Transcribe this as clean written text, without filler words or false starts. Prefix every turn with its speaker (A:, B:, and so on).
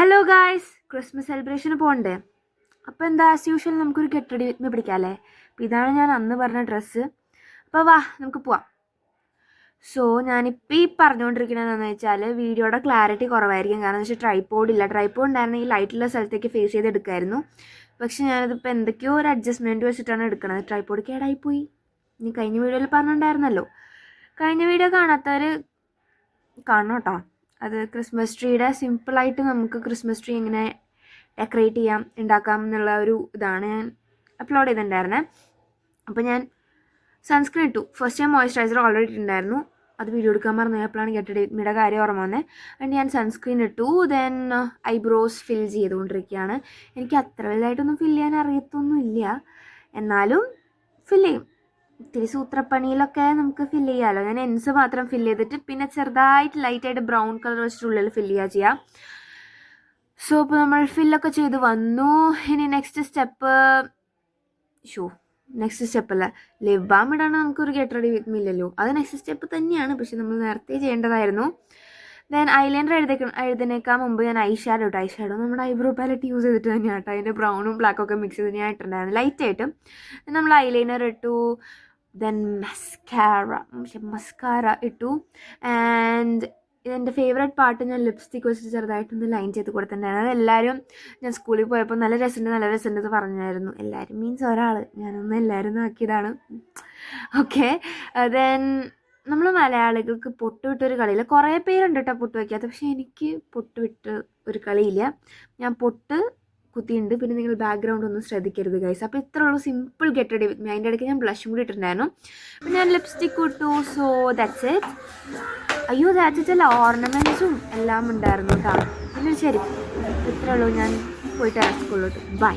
A: Hello guys, Christmas സെലിബ്രേഷന് പോകണ്ടേ? അപ്പോൾ എന്താ ആസ് യൂഷ്വൽ നമുക്കൊരു ഗെറ്റ് റെഡി വിത്ത് മീ പിടിക്കാമല്ലേ? അപ്പോൾ ഇതാണ് ഞാൻ അന്ന് പറഞ്ഞ ഡ്രസ്സ്. അപ്പോൾ വാ നമുക്ക് പോവാം. സോ ഞാനിപ്പോൾ ഈ പറഞ്ഞുകൊണ്ടിരിക്കണതെന്ന് വെച്ചാൽ വീഡിയോയുടെ ക്ലാരിറ്റി കുറവായിരിക്കും. കാരണം എന്ന് വെച്ചാൽ ട്രൈപോഡ് ഉണ്ടായിരുന്നെങ്കിൽ ലൈറ്റുള്ള സ്ഥലത്തേക്ക് ഫേസ് ചെയ്ത് എടുക്കായിരുന്നു. പക്ഷെ ഞാനതിപ്പോൾ എന്തൊക്കെയോ ഒരു അഡ്ജസ്റ്റ്മെൻറ്റ് വെച്ചിട്ടാണ് എടുക്കുന്നത്. ട്രൈപോഡ് കേടായിപ്പോയി. ഇനി കഴിഞ്ഞ വീഡിയോയിൽ പറഞ്ഞിട്ടുണ്ടായിരുന്നല്ലോ. കഴിഞ്ഞ വീഡിയോ കാണാത്തവർ കാണണം കേട്ടോ. അത് ക്രിസ്മസ് ട്രീയുടെ സിമ്പിളായിട്ട് നമുക്ക് ക്രിസ്മസ് ട്രീ എങ്ങനെ ഡെക്കറേറ്റ് ഉണ്ടാക്കാം എന്നുള്ള ഒരു ഇതാണ് ഞാൻ അപ്ലോഡ് ചെയ്തിട്ടുണ്ടായിരുന്നത്. അപ്പോൾ ഞാൻ സൺസ്ക്രീൻ ഇട്ടു. ഫസ്റ്റ് ഞാൻ മോയ്സ്ചറൈസർ ഓൾറെഡി ഇട്ടിട്ടുണ്ടായിരുന്നു. അത് വീഡിയോ എടുക്കാൻ പറഞ്ഞപ്പോഴാണ് ഗെറ്റ് റെഡി വിത്ത് മീയുടെ കാര്യം ഓർമ്മ വന്നത്. അതുകൊണ്ട് ഞാൻ സൺസ്ക്രീൻ ഇട്ടു. ദെൻ ഐബ്രോസ് ഫിൽ ചെയ്തുകൊണ്ടിരിക്കുകയാണ്. എനിക്ക് അത്ര വലുതായിട്ടൊന്നും ഫിൽ ചെയ്യാൻ അറിയത്തൊന്നുമില്ല, എന്നാലും ഫിൽ ചെയ്യും. ഇത്തിരി സൂത്രപ്പണിയിലൊക്കെ നമുക്ക് ഫില്ല് ചെയ്യാമല്ലോ. ഞാൻ എൻസ് മാത്രം ഫില്ല് ചെയ്തിട്ട് പിന്നെ ചെറുതായിട്ട് ലൈറ്റായിട്ട് ബ്രൗൺ കളർ വെച്ചിട്ടുള്ളിൽ ഫില്ല് ചെയ്യാം. സോ ഇപ്പോൾ നമ്മൾ ഫില്ലൊക്കെ ചെയ്ത് വന്നു. ഇനി നെക്സ്റ്റ് സ്റ്റെപ്പ് അല്ല, ലിപ് ബാം ഇടാണ്. നമുക്കൊരു ഗെറ്റ് റെഡി വിത്ത് മീ ഇല്ലല്ലോ, അത് നെക്സ്റ്റ് സ്റ്റെപ്പ് തന്നെയാണ്, പക്ഷെ നമ്മൾ നേരത്തെ ചെയ്യേണ്ടതായിരുന്നു. ദെൻ ഐലൈനർ എഴുതുന്നേക്കാൻ മുമ്പ് ഞാൻ ഐ ഷാഡോ നമ്മുടെ ഐബ്രോ പാലറ്റ് യൂസ് ചെയ്തിട്ട് തന്നെയാണ് കേട്ടോ. അതിൻ്റെ ബ്രൗണും ബ്ലാക്കും ഒക്കെ മിക്സ് ചെയ്ത് ഞാൻ ഇട്ടിട്ടുണ്ടായിരുന്നു ലൈറ്റായിട്ട്. നമ്മൾ ഐലൈനർ ഇട്ടു. ദെൻ മസ്കാര ഇട്ടു. ആൻഡ് ഇതെൻ്റെ ഫേവറേറ്റ് പാർട്ട്, ഞാൻ ലിപ്സ്റ്റിക്ക് വെച്ചിട്ട് ചെറുതായിട്ടൊന്ന് ലൈൻ ചെയ്ത് കൊടുത്തിട്ടുണ്ടായിരുന്നു. അതെല്ലാവരും ഞാൻ സ്കൂളിൽ പോയപ്പോൾ നല്ല രസമുണ്ട് എന്ന് പറഞ്ഞായിരുന്നു. എല്ലാവരും മീൻസ് ഒരാൾ, ഞാനൊന്ന് എല്ലാവരും ആക്കിയതാണ്. ഓക്കെ, ദെൻ നമ്മൾ മലയാളികൾക്ക് പൊട്ട് വിട്ടൊരു കളിയില്ല. കുറേ പേരുണ്ട് കേട്ടോ പൊട്ട് വയ്ക്കാത്ത, പക്ഷേ എനിക്ക് പൊട്ട് വിട്ട് ഒരു കളിയില്ല. ഞാൻ പൊട്ട് കുത്തിയുണ്ട്. പിന്നെ നിങ്ങൾ ബാക്ക്ഗ്രൗണ്ട് ഒന്നും ശ്രദ്ധിക്കരുത് ഗൈസ്. അപ്പോൾ ഇത്ര ഉള്ളൂ simple get ready with me. അതിൻ്റെ ഇടയ്ക്ക് ഞാൻ ബ്ലഷും കൂടി ഇട്ടിട്ടുണ്ടായിരുന്നു. പിന്നെ ഞാൻ ലിപ്സ്റ്റിക്ക് ഇട്ടു. So that's it. അയ്യോ ദാറ്റ്സ് അല്ല, ഓർണമെൻറ്റ്സും എല്ലാം ഉണ്ടായിരുന്നു കേട്ടോ. പിന്നെ ശരി, ഇത്രേ ഉള്ളൂ. ഞാൻ പോയിട്ട് സ്കൂളിലോട്ട്. ബൈ.